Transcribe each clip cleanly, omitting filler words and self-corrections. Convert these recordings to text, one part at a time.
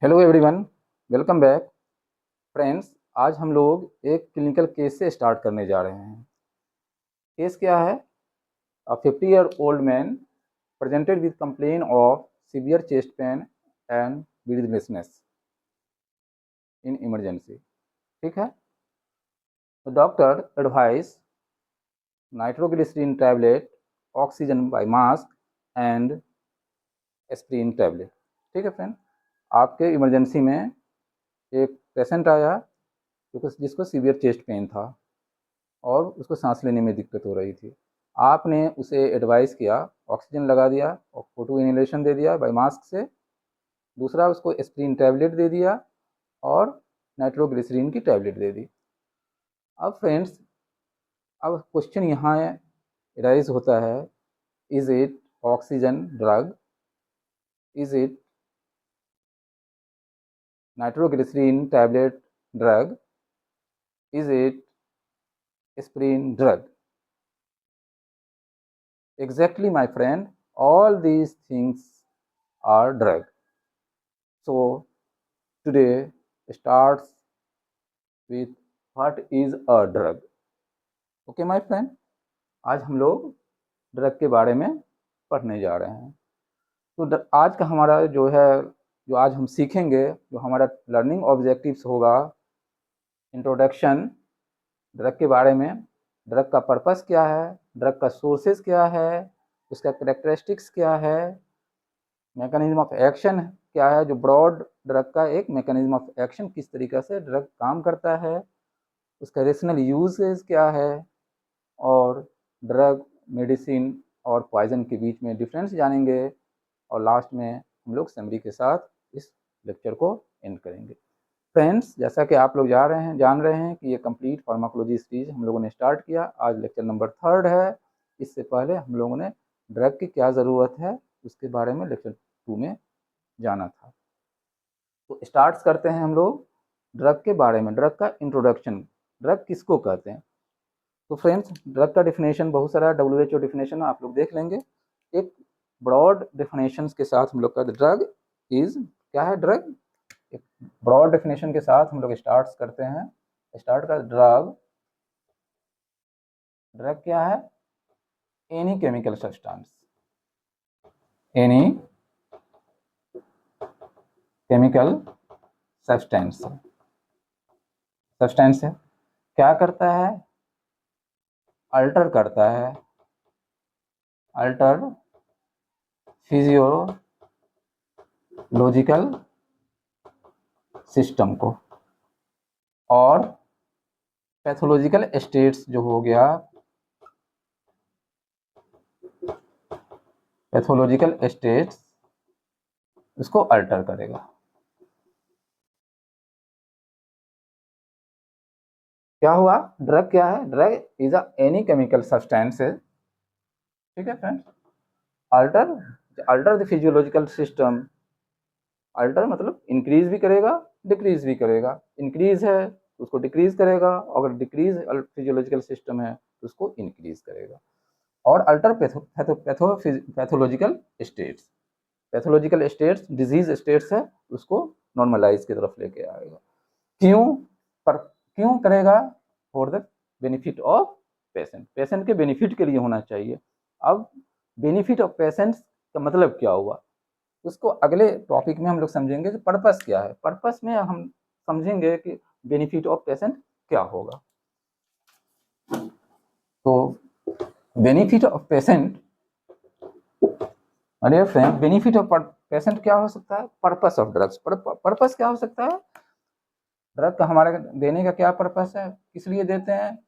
Hello everyone, welcome back friends. आज हम लोग एक क्लिनिकल केस से स्टार्ट करने जा रहे हैं। केस क्या है? A 50-year-old man presented with complain of severe chest pain and breathlessness in emergency. ठीक है, तो doctor advice nitroglycerin tablet, oxygen by mask and aspirin tablet. ठीक है फ्रेंड, आपके इमरजेंसी में एक पेशेंट आया जिसको सीवियर चेस्ट पेन था और उसको सांस लेने में दिक्कत हो रही थी। आपने उसे एडवाइस किया, ऑक्सीजन लगा दिया और फोटो इनहेलेशन दे दिया बाय मास्क से। दूसरा, उसको एस्प्रिन टैबलेट दे दिया और नाइट्रोग्लिसरीन की टैबलेट दे दी। अब फ्रेंड्स, अब क्वेश्चन यहाँ राइज होता है, is it oxygen drug, is it nitroglycerin tablet drug, is it aspirin drug? Exactly, my friend, all these things are drug. So today starts with what is a drug. Okay my friend, आज हम लोग drug के बारे में पढ़ने जा रहे हैं। तो आज का हमारा जो है, जो आज हम सीखेंगे, जो हमारा लर्निंग ऑब्जेक्टिव्स होगा, इंट्रोडक्शन ड्रग के बारे में, ड्रग का पर्पस क्या है, ड्रग का सोर्सेज क्या है, उसका कैरेक्टरिस्टिक्स क्या है, मैकेनिज्म ऑफ एक्शन क्या है, जो ब्रॉड ड्रग का एक मैकेनिज्म ऑफ एक्शन, किस तरीके से ड्रग काम करता है, उसका रेशनल यूजेस क्या है, और ड्रग, मेडिसिन और पॉइजन के बीच में डिफरेंस जानेंगे, और लास्ट में हम लोग समरी के साथ इस लेक्चर को एंड करेंगे। फ्रेंड्स, जैसा कि आप लोग जान रहे हैं कि ये कंप्लीट फार्माकोलॉजी सीरीज हम लोगों ने स्टार्ट किया। आज लेक्चर नंबर 3 है। इससे पहले हम लोगों ने ड्रग की क्या ज़रूरत है उसके बारे में लेक्चर 2 में जाना था। तो स्टार्ट करते हैं हम लोग ड्रग के बारे में, ड्रग का इंट्रोडक्शन। ड्रग किसको कहते हैं? तो फ्रेंड्स, ड्रग का डिफिनेशन बहुत सारा, WHO डिफिनेशन आप लोग देख लेंगे। एक ब्रॉड डिफिनेशन के साथ हम लोग का ड्रग इज क्या है, ड्रग एक ब्रॉड डेफिनेशन के साथ हम लोग स्टार्ट करते हैं। स्टार्ट कर, ड्रग, ड्रग क्या है? Any chemical substance, any chemical substance, substance है, क्या करता है? अल्टर करता है, अल्टर फिजियोलॉजिकल सिस्टम को, और पैथोलॉजिकल स्टेट्स जो हो गया, पैथोलॉजिकल स्टेट्स उसको अल्टर करेगा। क्या हुआ? ड्रग क्या है? Drug is a any chemical substance. ठीक है friends, alter, alter the physiological system. Alter मतलब इंक्रीज भी करेगा, डिक्रीज भी करेगा। इंक्रीज है तो उसको डिक्रीज करेगा, अगर डिक्रीज फिजियोलॉजिकल सिस्टम है तो उसको इंक्रीज करेगा। और alter pathological states, pathological states disease states है, उसको नॉर्मलाइज की तरफ लेके आएगा। क्यों? पर क्यों करेगा? For the benefit of patient, patient के बेनिफिट के लिए होना चाहिए। अब बेनिफिट ऑफ पेशेंट का मतलब क्या हुआ, उसको अगले टॉपिक में हम लोग समझेंगे कि पर्पस क्या है। पर्पस में हम समझेंगे कि बेनिफिट ऑफ पेशेंट क्या होगा। तो बेनिफिट ऑफ पेशेंट, अरे फ्रेंड, बेनिफिट ऑफ पेशेंट क्या हो सकता है? पर्पस ऑफ ड्रग्स, पर्पस क्या हो सकता है? ड्रग का हमारे देने का क्या पर्पस है, किस लिए देते हैं?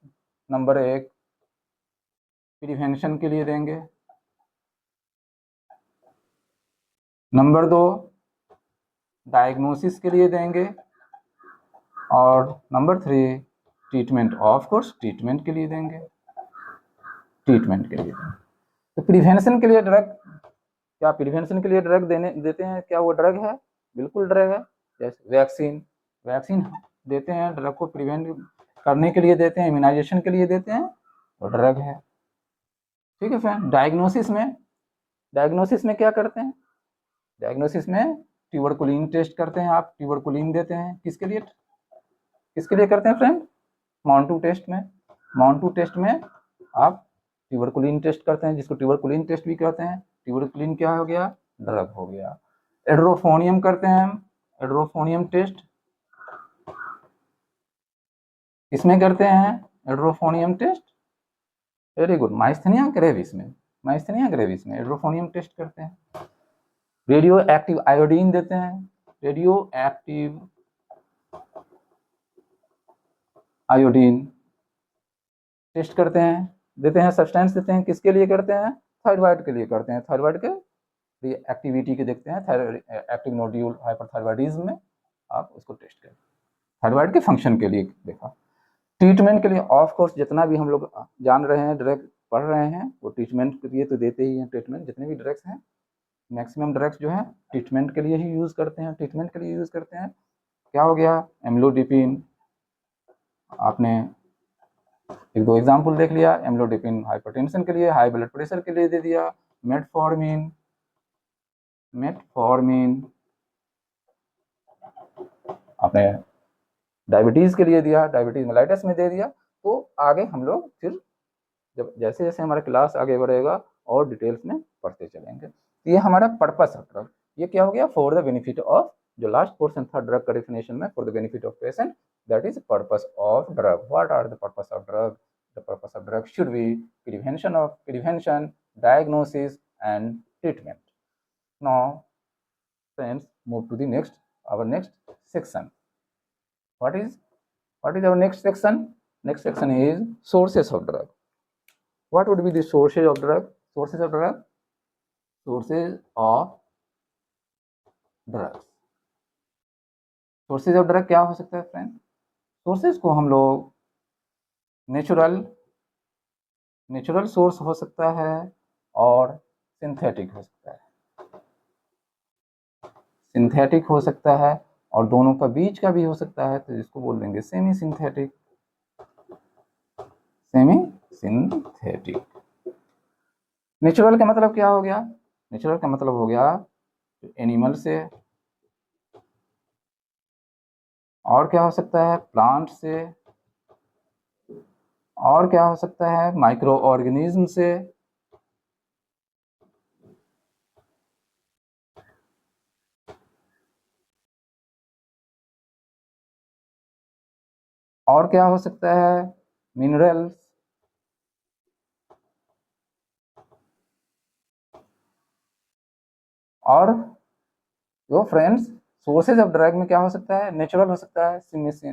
नंबर 1, प्रिवेंशन के लिए देंगे। नंबर 2, डायग्नोसिस के लिए देंगे। और number 3, treatment, of course treatment के लिए देंगे, ट्रीटमेंट के लिए। तो प्रिवेंशन के लिए ड्रग, क्या प्रिवेंशन के लिए ड्रग देते हैं? क्या वो ड्रग है? बिल्कुल ड्रग है। जैसे वैक्सीन, वैक्सीन देते हैं, ड्रग को प्रिवेंट करने के लिए देते हैं, इम्यूनाइजेशन के लिए देते हैं, तो ड्रग है। ठीक है फ्रेंड, डायग्नोसिस में क्या करते हैं? डायग्नोसिस में ट्यूबरकुलिन टेस्ट करते हैं, आप ट्यूबरकुलिन देते हैं, किसके लिए करते हैं फ्रेंड? मॉन्टू टेस्ट में। मॉन्टू टेस्ट में आप ट्यूबरकुलिन टेस्ट करते हैं, जिसको ट्यूबरकुलिन टेस्ट भी कहते हैं। ट्यूबरकुलिन क्या हो गया? ड्रग हो गया। एड्रोफोनियम करते हैं हम, एड्रोफोनियम टेस्ट किसमें करते हैं? Edrophonium test, very good, myasthenia gravis में, माइस्थेनिया ग्रेविस में एड्रोफोनियम टेस्ट करते हैं। रेडियो एक्टिव आयोडीन देते हैं, रेडियो एक्टिव आयोडीन टेस्ट करते हैं, देते हैं, सब्सटेंस देते हैं, किसके लिए करते हैं? थायराइड के लिए करते हैं, थायराइड के एक्टिविटी के देखते हैं, एक्टिव नोड्यूल हाइपरथायराइडिज्म में आप उसको टेस्ट करें, थायराइड के फंक्शन के लिए देखा। ट्रीटमेंट के लिए ऑफ कोर्स जितना भी हम लोग जान रहे हैं, ड्रग पढ़ रहे हैं, वो ट्रीटमेंट के लिए तो देते ही हैं। ट्रीटमेंट जितने भी ड्रग्स हैं, मैक्सिमम ड्रग्स जो है ट्रीटमेंट के लिए ही यूज करते हैं, ट्रीटमेंट के लिए यूज करते हैं। क्या हो गया? एम्लोडिपिन, आपने एक दो एग्जाम्पल देख लिया। एम्लोडिपिन हाइपरटेंशन के लिए, हाई ब्लड प्रेशर के लिए दे दिया। मेटफॉर्मिन, मेटफॉर्मिन आपने डायबिटीज के लिए दिया, डायबिटीज मेलाइटस में दे दिया। तो आगे हम लोग फिर जब जैसे जैसे हमारा क्लास आगे बढ़ेगा और डिटेल्स में पढ़ते चलेंगे। ये हमारा पर्पस है ड्रग। ये क्या हो गया? फॉर द बेनिफिट ऑफ, जो लास्ट पोर्शन था ड्रग का डेफिनेशन में, for the benefit of patient, that is purpose of drug. What are the purpose of drug? The purpose of drug should be prevention, diagnosis and treatment. Now friends, move to the our next section. What is our next section? Next section is sources of drug. What would be the sources of drug? Sources of drug. Sources of drugs. Sources of drug क्या हो सकता है friend? Sources को हम लोग natural source हो सकता है और सिंथेटिक हो सकता है, सिंथेटिक हो सकता है और दोनों का बीच का भी हो सकता है, तो इसको बोल देंगे semi synthetic. Semi synthetic. Natural का मतलब क्या हो गया? नेचुरल का मतलब हो गया एनिमल से, और क्या हो सकता है? प्लांट से, और क्या हो सकता है? माइक्रो ऑर्गेनिज्म से, और क्या हो सकता है? मिनरल्स, और जो फ्रेंड्स सोर्सेज ऑफ ड्रग में क्या हो सकता है? नेचुरल हो सकता है,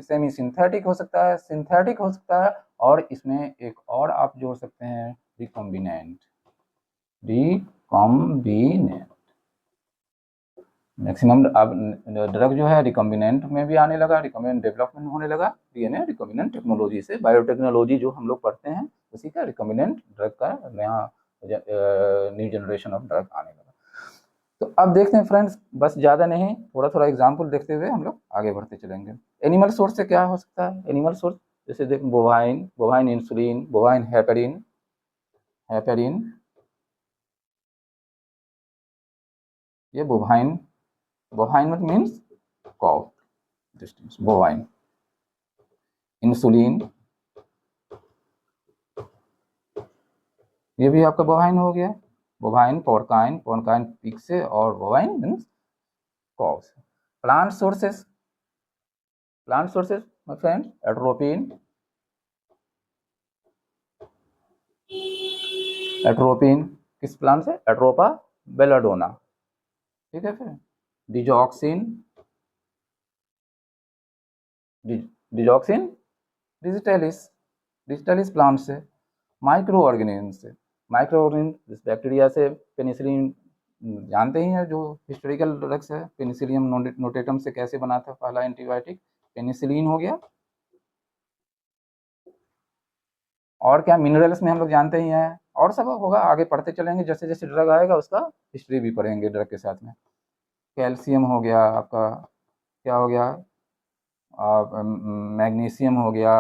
सेमी सिंथेटिक हो सकता है, सिंथेटिक हो सकता है, और इसमें एक और आप जोड़ सकते हैं, रिकॉम्बिनेंट। रिकॉम्बिनेंट मैक्सिमम अब ड्रग जो है रिकॉम्बिनेंट में भी आने लगा, रिकॉम्बिनेंट डेवलपमेंट होने लगा डीएनए रिकॉम्बिनेंट टेक्नोलॉजी से। बायोटेक्नोलॉजी जो हम लोग पढ़ते हैं उसी का रिकॉम्बिनेंट ड्रग का नया न्यू जनरेशन ऑफ ड्रग आने लगा। तो अब देखते हैं फ्रेंड्स, बस ज़्यादा नहीं, थोड़ा थोड़ा एग्जाम्पल देखते हुए हम लोग आगे बढ़ते चलेंगे। एनिमल सोर्स से क्या हो सकता है? एनिमल सोर्स जैसे देख, बोवाइन इंसुलिन, बोवाइन हेपेरिन, ये बोवाइन मत मीन्स काउ, बोवाइन। इंसुलिन ये भी आपका बोवाइन हो गया। बोवाइन, पोर्काइन पिग से, और बोवाइन मीन्स काउ से। Plant sources my friend, atropine किस प्लांट से? एट्रोपा बेलाडोना, ठीक है। फिर डिजॉक्सिन डिजिटलिस प्लांट से। माइक्रो ऑर्गेनिज्म से, बैक्टीरिया से पेनिसिलिन जानते ही हैं, जो हिस्टोरिकल ड्रग्स है। पेनिसिलियम नोटेटम से कैसे बना था पहला एंटीबायोटिक? पेनिसिलिन हो गया। और क्या? मिनरल्स में हम लोग जानते ही हैं, और सब होगा, आगे पढ़ते चलेंगे, जैसे जैसे ड्रग आएगा उसका हिस्ट्री भी पढ़ेंगे ड्रग के साथ में। कैल्शियम हो गया आपका, क्या हो गया? मैग्नीशियम हो गया,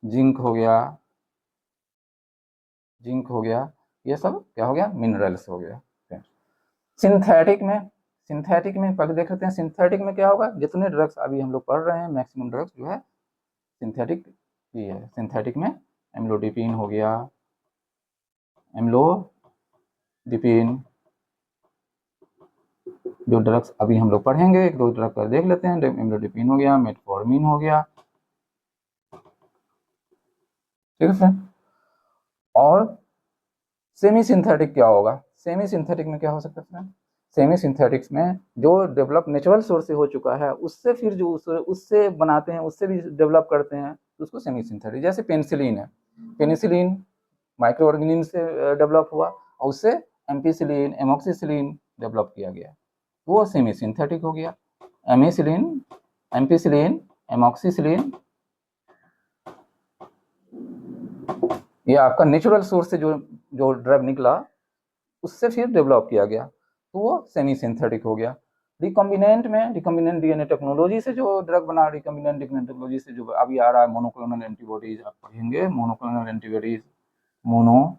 जिंक हो गया, ये सब क्या हो गया? मिनरल्स हो गया। सिंथेटिक सिंथेटिक में पहले देख लेते हैं, सिंथेटिक में क्या होगा, जितने ड्रग्स अभी हम लोग पढ़ रहे हैं मैक्सिमम ड्रग्स जो है सिंथेटिक ही है। सिंथेटिक में एम्लोडिपिन हो गया, एम्लोडिपिन, जो ड्रग्स अभी हम लोग पढ़ेंगे एक दो ड्रग का देख लेते हैं। एम्लोडिपिन हो गया, मेटफॉर्मिन हो गया, ठीक है फ्रेंड। और सेमी सिंथेटिक क्या होगा, सेमी सिंथेटिक में क्या हो सकता है फ्रेंड, सेमी सिंथेटिक्स में जो डेवलप नेचुरल सोर्स से हो चुका है उससे फिर जो उससे बनाते हैं, उससे भी डेवलप करते हैं, तो उसको सेमी सिंथेटिक। जैसे पेनिसिलिन है, पेनिसिलिन माइक्रो ऑर्गेनिज्म से डेवलप हुआ और उससे एम्पिसिलिन, एमोक्सिसिलिन डेवलप किया गया, वो सेमी सिंथेटिक हो गया। एमिसिलिन, एम्पिसिलिन, एमोक्सिसिलिन, ये आपका नेचुरल सोर्स से जो जो ड्रग निकला उससे फिर डेवलप किया गया, तो वो सेमी सिंथेटिक हो गया। रिकॉम्बिनेंट में, रिकॉम्बिनेंट डीएनए टेक्नोलॉजी से जो ड्रग बना, रिकॉम्बिनेंट डीएनए टेक्नोलॉजी से जो अभी आ रहा है मोनोक्लोनल एंटीबॉडीज, आप पढ़ेंगे मोनोक्लोनल एंटीबॉडीज, मोनोक्लोनल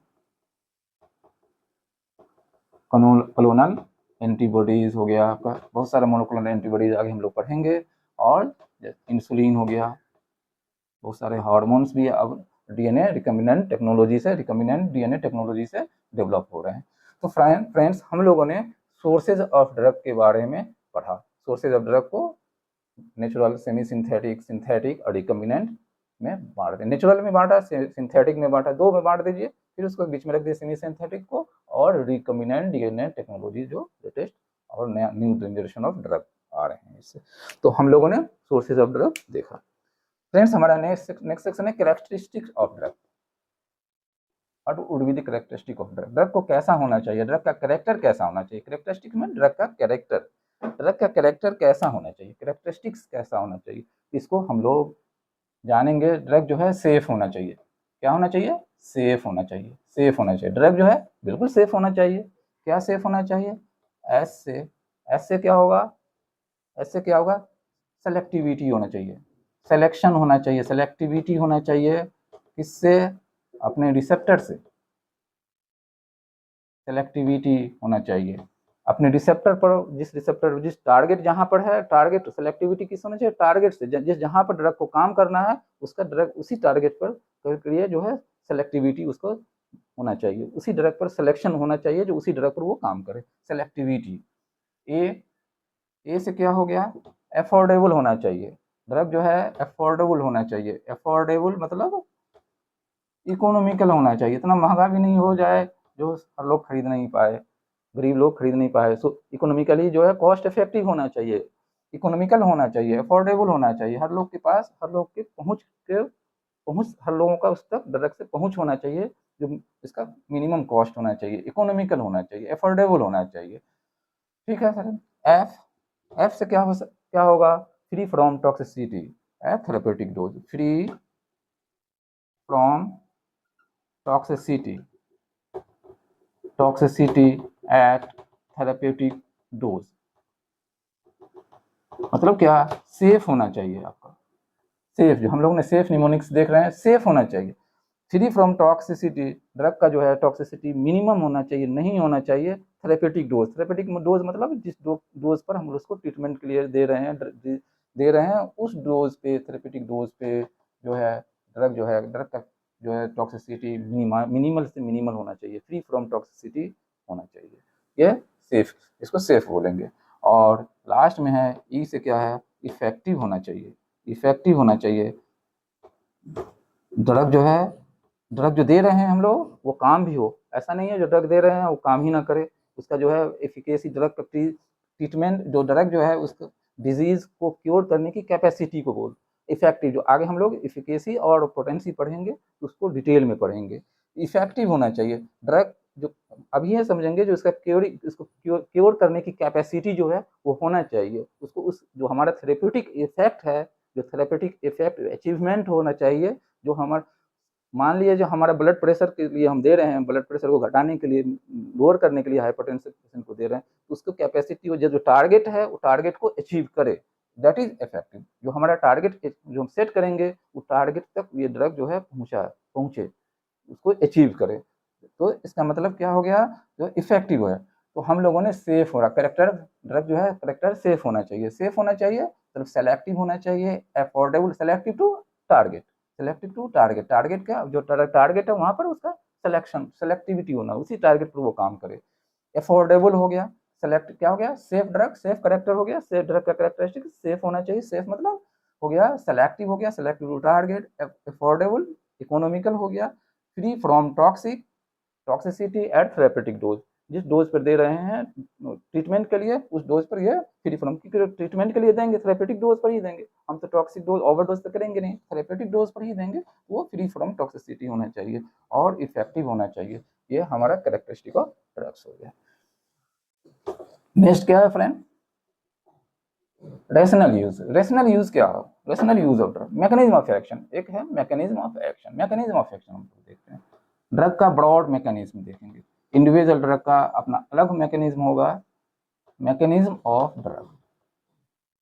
एंटीबॉडीज हो गया आपका, बहुत सारे मोनोक्लोनल एंटीबॉडीज आगे हम लोग पढ़ेंगे। और इंसुलिन हो गया, बहुत सारे हार्मोन्स भी अब डीएनए रिकॉम्बिनेंट टेक्नोलॉजी से, रिकॉम्बिनेंट डीएनए टेक्नोलॉजी से डेवलप हो रहे हैं। तो फ्रेंड्स हम लोगों ने सोर्सेज ऑफ ड्रग के बारे में पढ़ा। सोर्सेज ऑफ ड्रग को नेचुरल, सेमी सिंथेटिक, सिंथेटिक और रिकॉम्बिनेंट में बांट दें। नेचुरल में बांटा, सिंथेटिक में बांटा, दो में बांट दीजिए, फिर उसको बीच में रख दिए सेमी सिंथेटिक को, और रिकॉम्बिनेंट डीएनए टेक्नोलॉजी जो लेटेस्ट और नया न्यू जनरेशन ऑफ ड्रग आ रहे हैं इससे। तो हम लोगों ने सोर्सेज ऑफ ड्रग देखा। फ्रेंड्स हमारा नेक्स्ट सेक्शन है characteristics of drug. What would be the characteristic of drug, drug को कैसा होना चाहिए, ड्रग का कैरेक्टर कैसा होना चाहिए। कैरेक्टरिस्टिक में ड्रग का कैरेक्टर, ड्रग का कैरेक्टर कैसा होना चाहिए, कैरेक्टरिस्टिक्स कैसा होना चाहिए, इसको हम लोग जानेंगे। ड्रग जो है सेफ होना चाहिए, क्या होना चाहिए, सेफ होना चाहिए, सेफ होना चाहिए। ड्रग जो है बिल्कुल सेफ होना चाहिए। क्या सेफ होना चाहिए, एस से, एस से क्या होगा, एस से क्या होगा, सेलेक्टिविटी होना चाहिए, सिलेक्शन होना चाहिए, सेलेक्टिविटी होना चाहिए, किससे, अपने रिसेप्टर से, सेलेक्टिविटी होना चाहिए अपने रिसेप्टर पर, जिस रिसेप्टर, जिस टारगेट जहां पर है, टारगेट सेलेक्टिविटी किस होना चाहिए, टारगेट से, जिस जहां पर ड्रग को काम करना है उसका ड्रग उसी टारगेट पर के लिए जो है सेलेक्टिविटी उसको होना चाहिए, उसी ड्रग पर सिलेक्शन होना चाहिए जो उसी ड्रग पर वो काम करे, सेलेक्टिविटी। ए से क्या हो गया, एफोर्डेबल होना चाहिए, ड्रग जो है एफोर्डेबल होना चाहिए। एफोर्डेबल मतलब इकोनॉमिकल होना चाहिए, इतना महंगा भी नहीं हो जाए जो हर लोग खरीद नहीं पाए, गरीब लोग खरीद नहीं पाए। सो इकोनॉमिकली जो है कॉस्ट इफेक्टिव होना चाहिए, इकोनॉमिकल होना चाहिए, अफोर्डेबल होना चाहिए, हर लोग के पास, हर लोग के पहुँच, हर लोगों का उस तक ड्रग से पहुँच होना चाहिए, जो इसका मिनिमम कॉस्ट होना चाहिए, इकोनॉमिकल होना चाहिए, अफोर्डेबल होना चाहिए। ठीक है सर। एफ, एफ से क्या होगा, free from toxicity, therapeutic dose, free from toxicity, toxicity at therapeutic dose, मतलब क्या, सेफ होना चाहिए आपका, सेफ, जो हम लोग ने सेफ निमोनिक्स देख रहे हैं, सेफ होना चाहिए। फ्री फ्रॉम टॉक्सिसिटी, ड्रग का जो है टॉक्सिसिटी मिनिमम होना चाहिए, नहीं होना चाहिए। थेरेपेटिक डोज, थेरेपेटिक डोज मतलब जिस डोज पर हम उसको ट्रीटमेंट के लिए दे रहे हैं उस डोज पे, थेरेपेटिक डोज पे जो है ड्रग का जो है टॉक्सिसिटी मिनिमल से मिनिमल होना चाहिए, फ्री फ्रॉम टॉक्सिसिटी होना चाहिए, ये सेफ, इसको सेफ बोलेंगे। और लास्ट में है ई से क्या है, इफेक्टिव होना चाहिए, इफेक्टिव होना चाहिए। ड्रग जो है, ड्रग जो दे रहे हैं हम लोग वो काम भी हो, ऐसा नहीं है जो ड्रग दे रहे हैं वो काम ही ना करे, उसका जो है एफिकेसी, ड्रग का ट्रीटमेंट, जो ड्रग जो है उसको डिजीज को क्योर करने की कैपेसिटी को बोल, इफेक्टिव, जो आगे हम लोग इफिकेसी और पोटेंसी पढ़ेंगे तो उसको डिटेल में पढ़ेंगे। इफेक्टिव होना चाहिए ड्रग, जो अभी ये समझेंगे जो इसका इसको क्योर करने की कैपेसिटी जो है वो होना चाहिए, उसको उस जो हमारा थेरेप्यूटिक इफेक्ट है, जो थेरेप्यूटिक इफेक्ट अचीवमेंट होना चाहिए, जो हमारा, मान लीजिए जो हमारा ब्लड प्रेशर के लिए हम दे रहे हैं, ब्लड प्रेशर को घटाने के लिए, लोअर करने के लिए हाइपरटेंसिव पेशेंट को दे रहे हैं, तो उसको कैपेसिटी जो टारगेट है वो टारगेट को अचीव करे, दैट इज इफेक्टिव। जो हमारा टारगेट जो हम सेट करेंगे वो टारगेट तक ये ड्रग जो है पहुंचे, उसको अचीव करे, तो इसका मतलब क्या हो गया, जो इफेक्टिव है। तो हम लोगों ने सेफ हो रहा करेक्टर, ड्रग जो है करेक्टर सेफ होना चाहिए, सेफ होना चाहिए मतलब सेलेक्टिव होना चाहिए, affordable, selective to target, selective to target, target का जो टारगेट है वहां पर उसका सिलेक्शन, सेलेक्टिविटी होना, उसी टारगेट पर वो काम करे। अफोर्डेबल हो गया, सेलेक्ट क्या हो गया, सेफ ड्रग, सेफ करेक्टर हो गया, सेफ ड्रग का करेक्टरिस्टिक सेफ होना चाहिए, सेफ मतलब हो गया, सेलेक्टिव हो गया, selective to target, affordable, economical हो गया, free from toxic, toxicity at therapeutic dose, जिस डोज पर दे रहे हैं ट्रीटमेंट के लिए उस डोज पर ये फ्री फ्रॉम, क्योंकि ट्रीटमेंट के लिए देंगे थेरेपेटिक डोज पर ही देंगे, हम तो टॉक्सिक डोज ओवरडोज तो करेंगे नहीं, थेरेपेटिक डोज पर ही देंगे, वो फ्री फ्रॉम टॉक्सिसिटी होना चाहिए और इफेक्टिव होना चाहिए। ये हमारा कैरेक्टरिस्टिक ऑफ ड्रग्स हो गया। नेक्स्ट क्या है friend, rational use. Rational use क्या हो, rational use of drug, mechanism of action, एक है mechanism of action, mechanism of action हम लोग देखते हैं, ड्रग का ब्रॉड मैकेनिज्म देखेंगे, इंडिविजुअल ड्रग का अपना अलग मैकेनिज्म होगा, मैकेनिज्म ऑफ ड्रग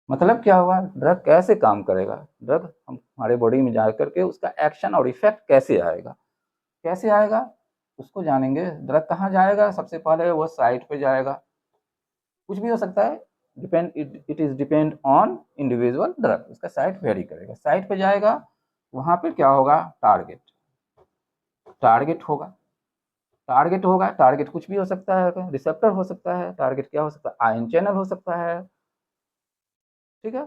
मतलब क्या होगा, ड्रग कैसे काम करेगा, ड्रग हमारे बॉडी में जा करके उसका एक्शन और इफेक्ट कैसे आएगा, कैसे आएगा उसको जानेंगे। ड्रग कहाँ जाएगा, सबसे पहले वो साइट पे जाएगा, कुछ भी हो सकता है, depend, it is depend on individual drug, उसका साइट वेरी करेगा, साइट पे जाएगा, वहां पे क्या होगा, टारगेट, टारगेट होगा, टारगेट होगा, टारगेट कुछ भी हो सकता है, रिसेप्टर हो सकता है, टारगेट क्या हो सकता है, आयन चैनल हो सकता है, ठीक है,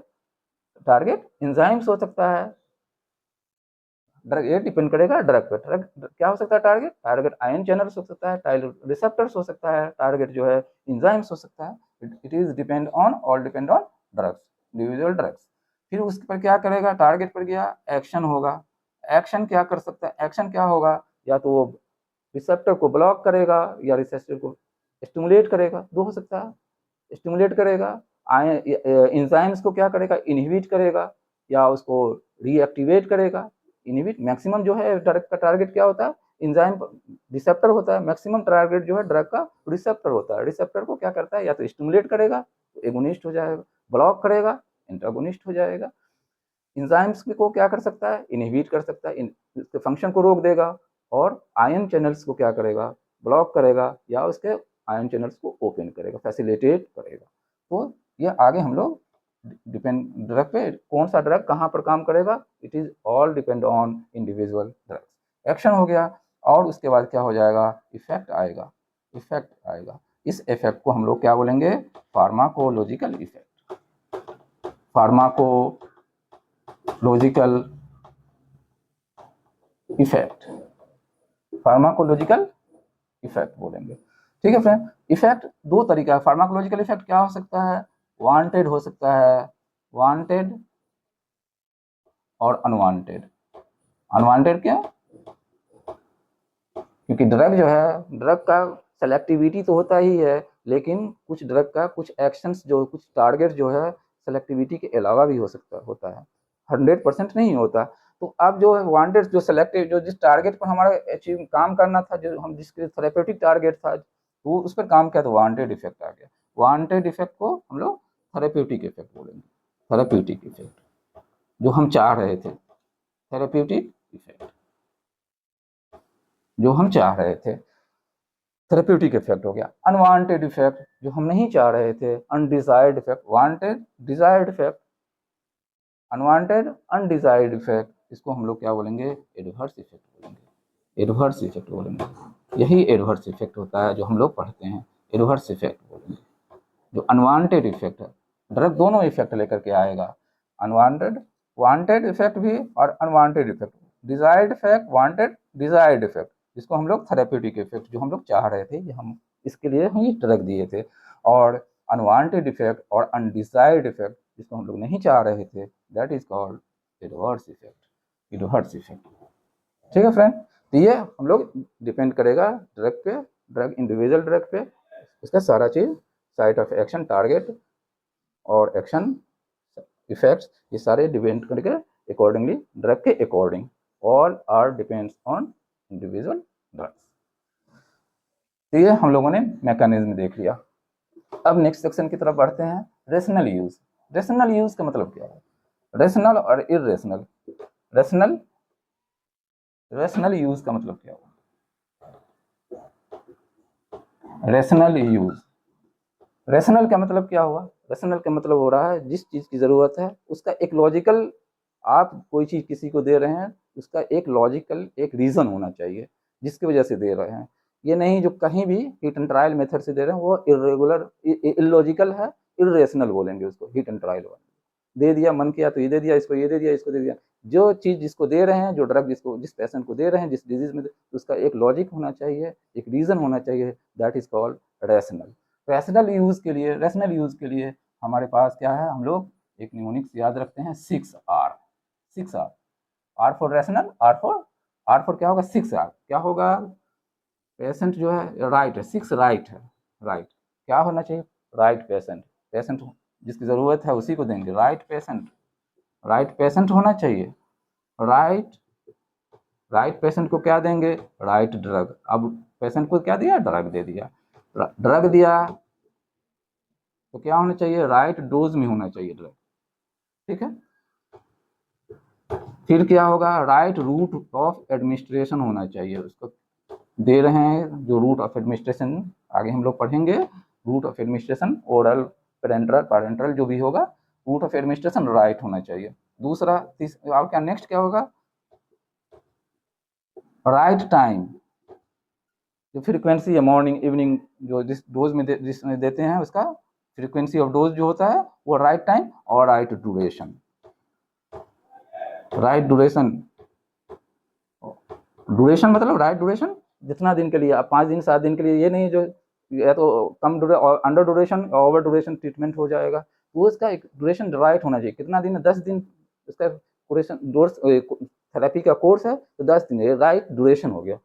टारगेट एंजाइम्स हो सकता है, ड्रग ये डिपेंड करेगा ड्रग पे, ड्रग क्या हो सकता है, टारगेट, टारगेट आयन चैनल्स हो सकता है, टारगेट रिसेप्टर्स हो सकता है, टारगेट जो है एंजाइम्स हो सकता है, it is depend on, all depend on drugs, individual drugs. फिर उस पर क्या करेगा, टारगेट पर गया, एक्शन होगा, एक्शन क्या कर सकता है, एक्शन क्या होगा, या तो वो रिसेप्टर को ब्लॉक करेगा या रिसेप्टर को स्टिमुलेट करेगा, दो हो सकता है, स्टिमुलेट करेगा, एंजाइम्स को क्या करेगा, इनहिबिट करेगा या उसको रीएक्टिवेट करेगा, इनहिबिट, मैक्सिमम जो है ड्रग का टारगेट क्या होता है, एंजाइम रिसेप्टर होता है, मैक्सिमम टारगेट जो है ड्रग का रिसेप्टर होता है, रिसेप्टर को क्या करता है, या तो स्टिमुलेट करेगा तो एगोनिस्ट हो जाएगा, ब्लॉक करेगा एंटागोनिस्ट हो जाएगा, एंजाइम्स को क्या कर सकता है, इनहिबिट कर सकता है, उसके फंक्शन को रोक देगा, और आयन चैनल्स को क्या करेगा, ब्लॉक करेगा या उसके आयन चैनल्स को ओपन करेगा, फैसिलिटेट करेगा। तो ये आगे हम लोग डिपेंड, ड्रग पे कौन सा ड्रग कहाँ पर काम करेगा, it is all depend on individual drugs. Action हो गया, और उसके बाद क्या हो जाएगा, इफेक्ट आएगा, इफेक्ट आएगा, इस इफेक्ट को हम लोग क्या बोलेंगे, pharmacological effect, pharmacological effect, pharmacological effect बोलेंगे, ठीक है फ्रेंड। इफेक्ट दो तरीका है, फार्माकोलॉजिकल इफेक्ट क्या हो सकता है, वांटेड हो सकता है, वांटेड और अनवांटेड, अनवांटेड क्या, क्योंकि ड्रग जो है, ड्रग का सेलेक्टिविटी तो होता ही है, लेकिन कुछ ड्रग का कुछ एक्शंस जो, कुछ टारगेट जो है सेलेक्टिविटी के अलावा भी हो सकता होता है, 100% नहीं होता। तो अब जो वांटेड, जो सेलेक्टिव, जो जिस टारगेट पर हमारा अचीव काम करना था, जो हम जिसके थेरेपेटिक टारगेट था वो उस पर काम किया तो वांटेड इफेक्ट आ गया, वांटेड इफेक्ट को हम लोग थेरेप्यूटिक इफेक्ट बोलेंगे, थेरेप्यूटिक इफेक्ट जो हम चाह रहे थे, थेरेप्यूटिक इफेक्ट जो हम चाह रहे थे, थेरेप्यूटिक इफेक्ट हो गया। अनवांटेड इफेक्ट जो हम नहीं चाह रहे थे, undesired effect, wanted desired effect, unwanted undesired effect, इसको हम लोग क्या बोलेंगे, एडवर्स इफेक्ट बोलेंगे, एडवर्स इफेक्ट बोलेंगे, यही एडवर्स इफेक्ट होता है जो हम लोग पढ़ते हैं, एडवर्स इफेक्ट बोलेंगे। जो अनवांटेड इफेक्ट है, ड्रग दोनों इफेक्ट लेकर के आएगा, अनवांटेड, वांटेड इफेक्ट भी और unwanted effect, desired effect, wanted desired effect, जिसको हम लोग थेरेप्यूटिक इफेक्ट जो हम लोग चाह रहे थे, ये हम इसके लिए ही ड्रग दिए थे, और अनवांटेड इफेक्ट और अनडिजायर्ड इफेक्ट जिसको हम लोग नहीं चाह रहे थे, that is called adverse effect, adverse effect, ठीक है फ्रेंड। तो ये हम लोग डिपेंड करेगा ड्रग पे, ड्रग इंडिविजुअल ड्रग पे, इसका सारा चीज, साइट ऑफ एक्शन, टारगेट और एक्शन इफेक्ट्स, ये सारे डिपेंड करके अकॉर्डिंगली ड्रग के according, all are depends on individual drugs. तो ये हम लोगों ने मैकेनिज्म देख लिया। अब नेक्स्ट सेक्शन की तरफ बढ़ते हैं, रेशनल यूज। रेशनल यूज का मतलब क्या है, रेशनल और इरेशनल, रेशनल, रेशनल यूज का मतलब क्या हुआ, रेशनल यूज, रेशनल का मतलब क्या हुआ? रेशनल का मतलब हो रहा है जिस चीज़ की ज़रूरत है उसका एक लॉजिकल, आप कोई चीज़ किसी को दे रहे हैं उसका एक लॉजिकल एक रीज़न होना चाहिए जिसकी वजह से दे रहे हैं। ये नहीं जो कहीं भी हिट एंड ट्रायल मेथड से दे रहे हैं वो इर्रेगुलर इलॉजिकल है, इर्रेशनल बोलेंगे उसको हिट एंड ट्रायल वाले। दे दिया, मन किया तो ये दे दिया, इसको ये दे दिया, इसको दे दिया। जो चीज़ जिसको दे रहे हैं, जो ड्रग जिसको जिस पेशेंट को दे रहे हैं, जिस डिजीज़ में उसका एक लॉजिक होना चाहिए, एक रीज़न होना चाहिए, that is called rational. Rational use के लिए हमारे पास क्या है, हम लोग एक निमोनिक्स याद रखते हैं 6R। 6R, R for rational, R for क्या होगा 6R क्या होगा, पेशेंट जो है राइट है, 6 राइट है, राइट क्या होना चाहिए, राइट पेशेंट, पेशेंट जिसकी ज़रूरत है उसी को देंगे, राइट पेशेंट, राइट पेशेंट होना चाहिए, राइट राइट पेशेंट को क्या देंगे, राइट ड्रग। अब पेशेंट को क्या दिया, ड्रग दे दिया, ड्रग दिया तो क्या होना चाहिए, राइट डोज में होना चाहिए ड्रग, ठीक है। फिर क्या होगा, राइट रूट ऑफ एडमिनिस्ट्रेशन होना चाहिए, उसको दे रहे हैं जो रूट ऑफ एडमिनिस्ट्रेशन आगे हम लोग पढ़ेंगे, route of administration oral parenteral parenteral जो भी होगा, रूट ऑफ एडमिनिस्ट्रेशन राइट होना चाहिए। दूसरा अब क्या नेक्स्ट क्या होगा, राइट टाइम, जो फ्रीक्वेंसी है मॉर्निंग इवनिंग जो जिस डोज में जिसमें देते हैं उसका फ्रीक्वेंसी ऑफ डोज जो होता है वो राइट टाइम, और right duration, right duration, duration मतलब राइट ड्यूरेशन जितना दिन के लिए, आप 5 दिन 7 दिन के लिए, ये नहीं जो या तो come under duration over duration treatment हो जाएगा, वो इसका एक ड्यूरेशन राइट होना चाहिए, कितना दिन है, 10 दिन इसका ड्यूरेशन, डोर्स थेरेपी का कोर्स है तो 10 दिन, ये राइट ड्यूरेशन हो गया।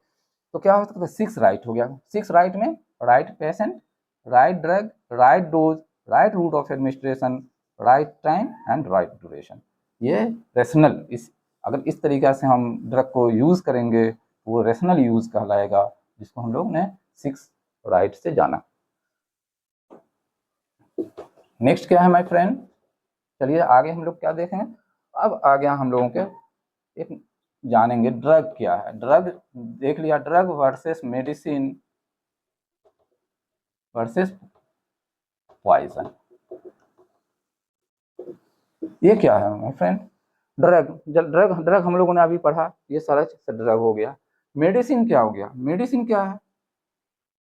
तो क्या हो सकता है, 6 राइट हो गया, 6 राइट में right patient, right drug, right dose, right route of administration, right time and right duration. ये रेशनल, इस अगर इस तरीक़ा से हम ड्रग को यूज़ करेंगे वो रेशनल यूज़ कहलाएगा, जिसको हम लोग ने 6 राइट से जाना। नेक्स्ट क्या है माय फ्रेंड, चलिए आगे हम लोग क्या देखें, अब आ गया हम लोगों के एक जानेंगे ड्रग क्या है। ड्रग देख लिया, drug versus medicine versus poison, ये क्या है my friend, drug drug drug हम लोगों ने अभी पढ़ा, ये सारा ड्रग हो गया। मेडिसिन क्या हो गया, मेडिसिन क्या है,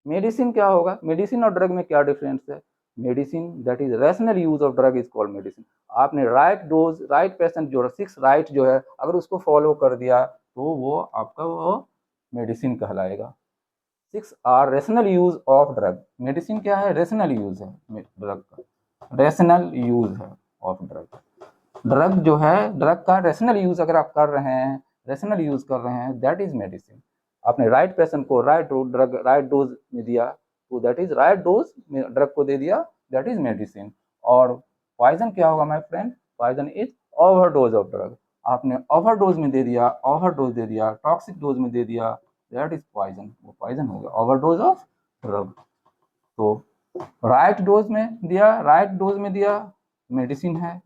मेडिसिन क्या होगा, मेडिसिन और ड्रग में क्या डिफरेंस है, medicine that is rational use of drug is called medicine. आपने राइट डोज, राइट पेशेंट जो 6 राइट जो है अगर उसको फॉलो कर दिया तो वो आपका वो मेडिसिन कहलाएगा। 6 R rational use of drug, medicine क्या है, रेशनल यूज है ड्रग का, रेशनल यूज है ऑफ ड्रग। ड्रग जो है, ड्रग का रेशनल यूज अगर आप कर रहे हैं, रेशनल यूज कर रहे हैं, दैट इज मेडिसिन। आपने राइट पेशेंट को राइट ड्रग राइट डोज में दिया तो दैट इज राइट डोज में ड्रग को दे दिया, दैट इज मेडिसिन। और पॉइजन क्या होगा my friend, poison is overdose of drug. आपने ओवरडोज में दे दिया, ओवरडोज दे दिया, टॉक्सिक डोज में दे दिया, दैट इज पॉइजन, वो पॉइजन हो गया, ओवरडोज ऑफ ड्रग। तो राइट डोज में दिया, राइट डोज में दिया मेडिसिन है,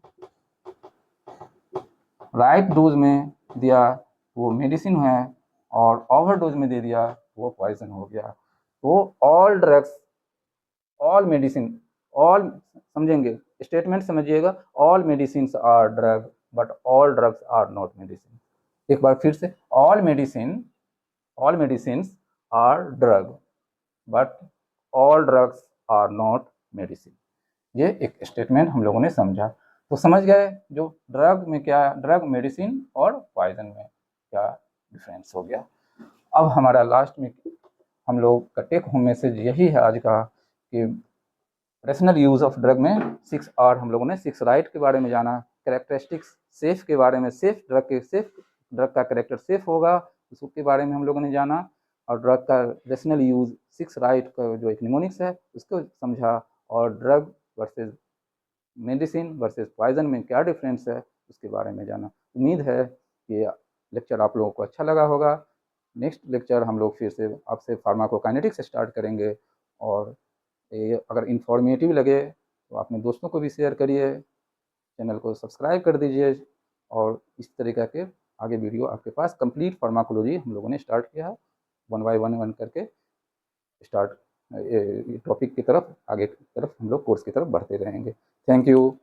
राइट डोज में दिया वो मेडिसिन है, और ओवरडोज में दे दिया वो पॉइजन हो गया। तो all drugs, all medicine, all समझेंगे, स्टेटमेंट समझिएगा, all medicine are drug but all drugs are not medicine. एक बार फिर से, all medicine are drug but all drugs are not medicine. ये एक स्टेटमेंट हम लोगों ने समझा। तो समझ गए जो ड्रग में क्या, ड्रग मेडिसिन और पॉइजन में क्या डिफरेंस हो गया। अब हमारा लास्ट में हम लोग का टेक होम मैसेज यही है आज का कि रेशनल यूज ऑफ ड्रग में 6 आर हम लोगों ने 6 राइट के बारे में जाना, कैरेक्टरिस्टिक्स सेफ के बारे में, सेफ ड्रग का कैरेक्टर सेफ होगा उसके बारे में हम लोगों ने जाना, और ड्रग का रेशनल यूज 6 राइट का जो एक निमोनिक्स है उसको समझा, और drug versus medicine versus poison में क्या डिफरेंस है उसके बारे में जाना। उम्मीद है कि लेक्चर आप लोगों को अच्छा लगा होगा। नेक्स्ट लेक्चर हम लोग फिर से आपसे फार्माकोकाइनेटिक्स स्टार्ट करेंगे, और ये अगर इन्फॉर्मेटिव लगे तो अपने दोस्तों को भी शेयर करिए, चैनल को सब्सक्राइब कर दीजिए, और इस तरीक़ा के आगे वीडियो आपके पास। कंप्लीट फार्माकोलॉजी हम लोगों ने स्टार्ट किया है, 1 बाय 1 करके स्टार्ट टॉपिक की तरफ, आगे की तरफ हम लोग कोर्स की तरफ बढ़ते रहेंगे। Thank you.